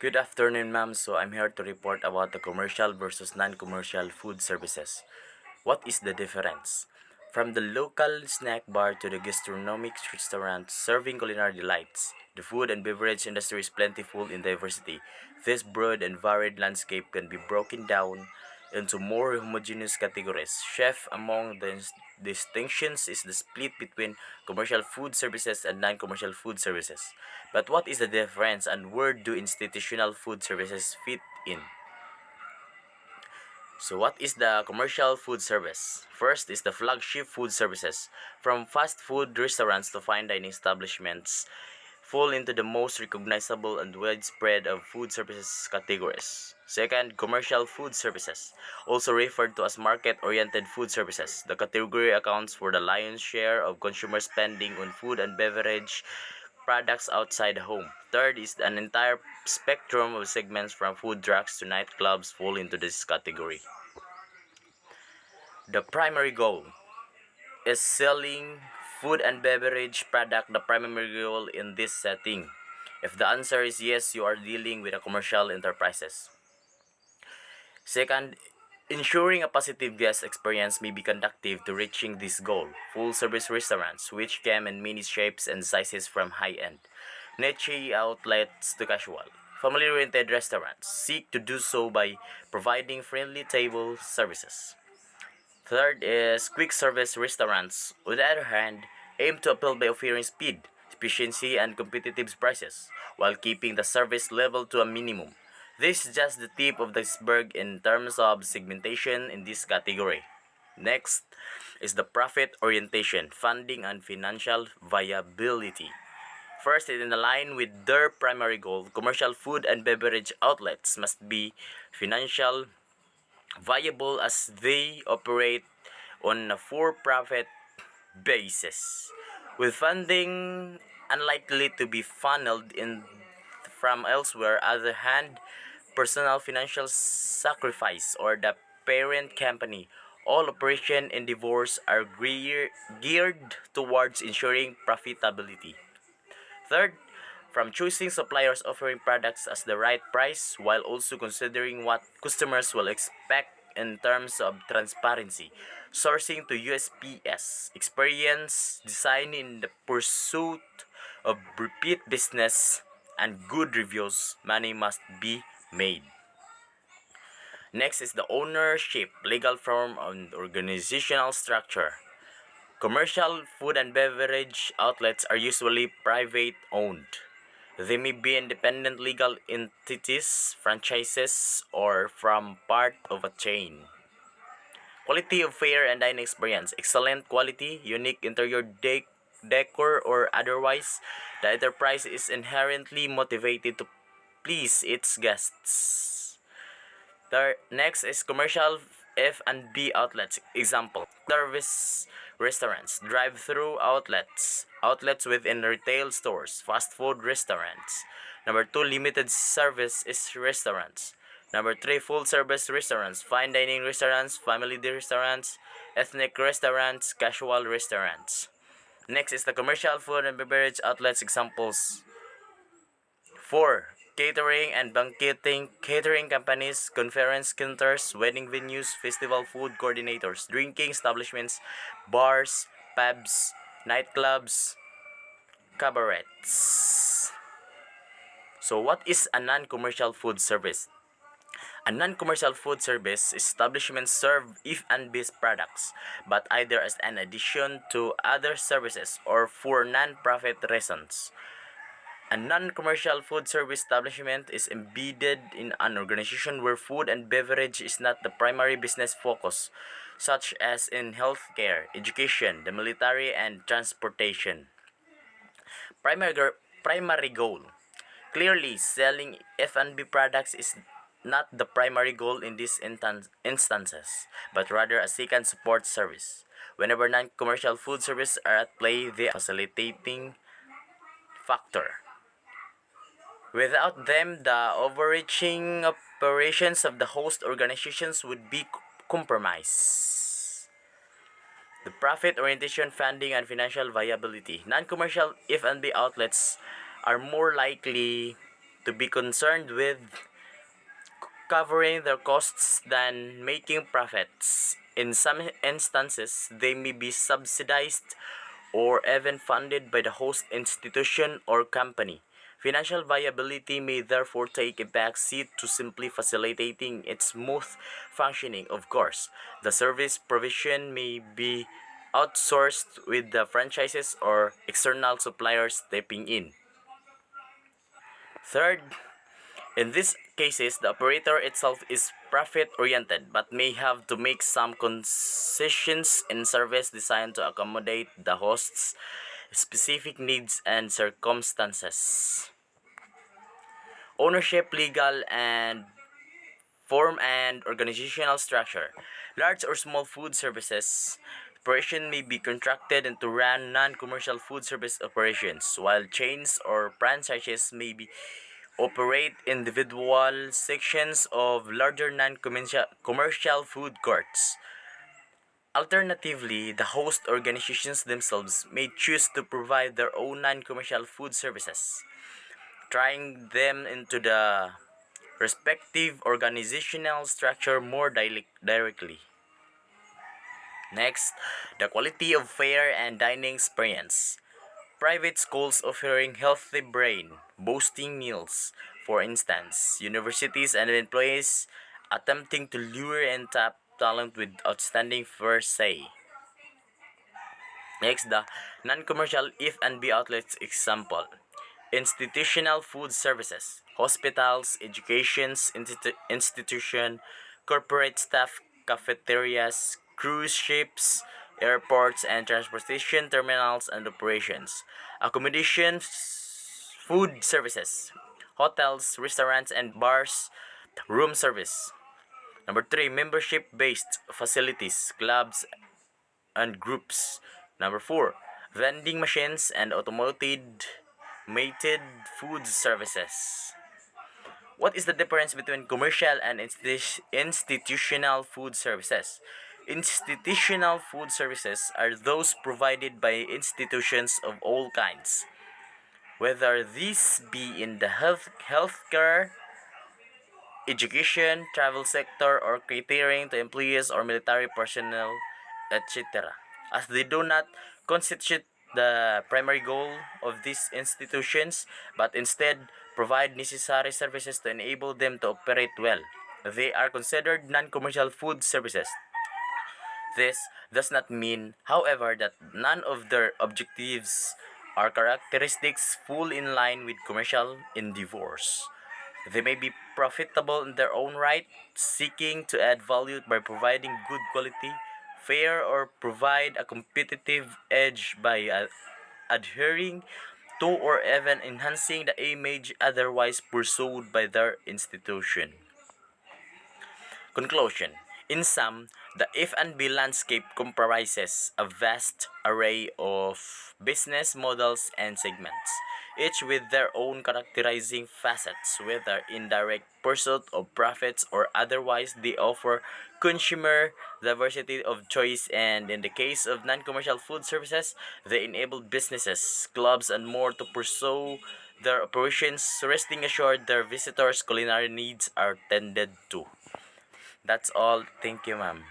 Good afternoon, ma'am. So I'm here to report about the commercial versus non-commercial food services. What is the difference? From the local snack bar to the gastronomic restaurant serving culinary delights, the food and beverage industry is plentiful in diversity. This broad and varied landscape can be broken down into more homogeneous categories. Chef among the distinctions is the split between commercial food services and non-commercial food services. But what is the difference and where do institutional food services fit in? So what is the commercial food service? First is the flagship food services. From fast food restaurants to fine dining establishments, fall into the most recognizable and widespread of food services categories. Second, commercial food services, also referred to as market-oriented food services. The category accounts for the lion's share of consumer spending on food and beverage products outside the home. Third is an entire spectrum of segments from food trucks to nightclubs fall into this category. The primary goal is selling food and beverage product the primary goal in this setting? If the answer is yes, you are dealing with a commercial enterprises. Second, ensuring a positive guest experience may be conducive to reaching this goal. Full service restaurants, which come in many shapes and sizes from high end, niche outlets to casual. Family oriented restaurants seek to do so by providing friendly table services. Third is quick service restaurants. On the other hand, aim to appeal by offering speed, efficiency, and competitive prices, while keeping the service level to a minimum. This is just the tip of the iceberg in terms of segmentation in this category. Next is the profit orientation, funding, and financial viability. First, in line with their primary goal, commercial food and beverage outlets must be financial viable as they operate on a for-profit basis, with funding unlikely to be funneled in from elsewhere. Other hand, personal financial sacrifice or the parent company, all operation endeavors are geared towards ensuring profitability. Third, from choosing suppliers offering products at the right price while also considering what customers will expect in terms of transparency, sourcing to USPS, experience, design in the pursuit of repeat business, and good reviews, money must be made. Next is the ownership, legal form, and organizational structure. Commercial food and beverage outlets are usually private owned. They may be independent legal entities, franchises, or from part of a chain. Quality of fare and dining experience. Excellent quality, unique interior decor, or otherwise, the enterprise is inherently motivated to please its guests. Next is commercial F&B outlets. Example: service restaurants, drive-through outlets, outlets within retail stores, fast food restaurants. Number 2, limited service is restaurants. Number 3, full service restaurants, fine dining restaurants, family restaurants, ethnic restaurants, casual restaurants. Next is the commercial food and beverage outlets examples. 4. Catering and banqueting, catering companies, conference centers, wedding venues, festival food coordinators, drinking establishments, bars, pubs, nightclubs, cabarets. So what is a non-commercial food service? A non-commercial food service establishments serve if and B products, but either as an addition to other services or for non-profit reasons. A non-commercial food service establishment is embedded in an organization where food and beverage is not the primary business focus, such as in healthcare, education, the military, and transportation. Primary goal. Clearly, selling F&B products is not the primary goal in these instances, but rather a second support service. Whenever non-commercial food services are at play, they are facilitating factor. Without them, the overreaching operations of the host organizations would be compromised. The profit orientation, funding, and financial viability. Non-commercial F&B outlets are more likely to be concerned with covering their costs than making profits. In some instances, they may be subsidized or even funded by the host institution or company. Financial viability may therefore take a back seat to simply facilitating its smooth functioning. Of course, the service provision may be outsourced with the franchises or external suppliers stepping in. Third, in these cases, the operator itself is profit-oriented but may have to make some concessions in service designed to accommodate the host's specific needs and circumstances. Ownership, legal and form and organizational structure. Large or small food services operation may be contracted and to run non-commercial food service operations, while chains or franchises may be operate individual sections of larger non-commercial food courts. Alternatively, the host organizations themselves may choose to provide their own non-commercial food services, trying them into the respective organizational structure more directly. Next, the quality of fare and dining experience. Private schools offering healthy brain boosting meals, for instance, universities and employees attempting to lure and tap talent with outstanding first say. Next, the non-commercial F&B outlets example. Institutional food services, hospitals, educations institution, corporate staff, cafeterias, cruise ships, airports and transportation terminals and operations. Accommodations, food services, hotels, restaurants and bars, room service. Number 3, membership-based facilities, clubs and groups. Number 4, vending machines and automated mated food services. What is the difference between commercial and institutional food services? Institutional food services are those provided by institutions of all kinds, whether these be in the healthcare, education, travel sector, or catering to employees or military personnel, etc. As they do not constitute the primary goal of these institutions, but instead provide necessary services to enable them to operate well. They are considered non-commercial food services. This does not mean, however, that none of their objectives or characteristics fall in line with commercial endeavors. They may be profitable in their own right, seeking to add value by providing good quality, fair, or provide a competitive edge by adhering to or even enhancing the image otherwise pursued by their institution. Conclusion. In sum, the F&B landscape comprises a vast array of business models and segments, each with their own characterizing facets, whether in direct pursuit of profits or otherwise. They offer consumer diversity of choice, and in the case of non-commercial food services, they enable businesses, clubs, and more to pursue their operations, resting assured their visitors' culinary needs are tended to. That's all. Thank you, ma'am.